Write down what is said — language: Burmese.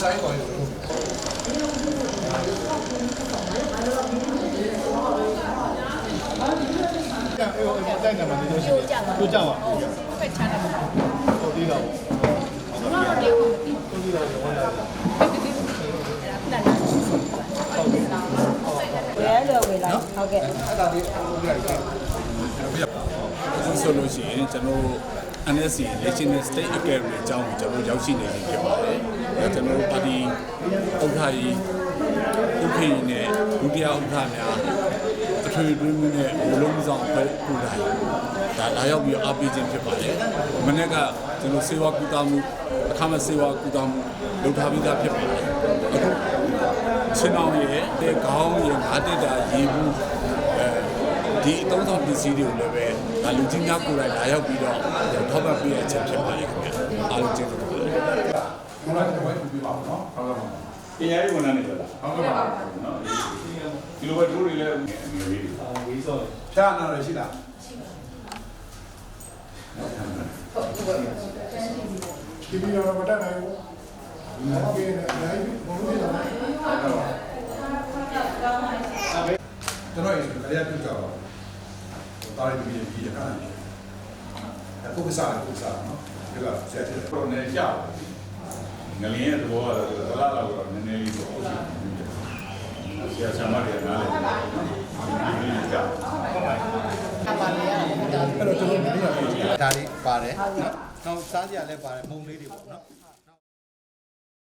ဆိုင်ပေါ်လို့ကျအဲ့တော့တိုက်တယ်မှာနေလို့ရှိတယ်ကျိုးကြပါဖက်ချမ်းတယ်ဟုတ်ပြီတော့ဘာလို့လဲဟုတ်ပြီတော့ဝင်လာတယ်လွယ်ဝေးလိုက်ဟုတ်ကဲ့အဲ့ဒါလေးဟုတ်ကဲ့ဆိုလို့ရှိရင်ကျွန်တော် NSC National State Academy အကြောင်းကိုကျွန်တော်ရောက်ရှိနေပြီဖြစ်ပါတယ်။ကျွန်တော်ပါတီဥက္ကဋ္ဌကြီးဥက္ကဋ္ဌကြီးနဲ့ဒုတိယဥက္ကဋ္ဌများအထွေထွေတွင်းမှုနဲ့ဘလုံးဆောင်ဖွဲ့ပူတိုင်းဒါလာရောက်ပြီးအားပေးခြင်းဖြစ်ပါတယ်။မနေ့ကကျွန်တော်စေဝါကူတာမှုအခမဲ့စေဝါကူတာမှုလုပ်ထားပြီးသားဖြစ်ပါတယ်။အခုချင်းအောင်ရဲ့တဲ့ခေါင်းရဲ့ငါးတက်တာရေဘူးဒီအသုံးဆောင်ပစ္စည်းတွေကိုလည်းပဲလူကြီးများကိုယ်တိုင်လာရောက်ပြီးတော့ထောက်ပံ့ပေးရခြင်းဖြစ်ပါတယ်ခင်ဗျ။အားလုံးကျေးဇူးတင်ပါတယ်။ဟုတ်လားဒီဝိုင်းပြပါဦးနော်။ဟုတ်ကဲ့ပါ။ပညာရေးဝန်ထမ်းတွေဆိုတာဟုတ်ကဲ့ပါနော်။ဒီလိုပဲတို့တွေလည်းငယ်လေးတွေ။ဝေးစော။ဖြာနာရရှိလား။ရှိပါ။ဒီလိုတော့မတတ်နိုင်ဘူး။ဟုတ်ကဲ့။နိုင်ပြီ။ဘုံလို့ရတာ။ဟုတ်ကဲ့ပါ။ကျွန်တော်ရေခရရပြုကြပါတာရီပြည်ပြည်ရခါနေအခုကစားနော်ဒါကဆက်တယ် ပရိုနယ်ရငလင်းရဲ့သဘောကတော့တလားလောက်တော့နည်းနည်းလေးပေါ့ဆရာဆရာမတွေနားလည်တယ်ကြာအဲ့တော့ကျွန်တော်ဒီနေ့ဒါလေးပါတယ်နော်နောက်စားကြလည်းပါတယ်မုံလေးတွေပေါ့နော်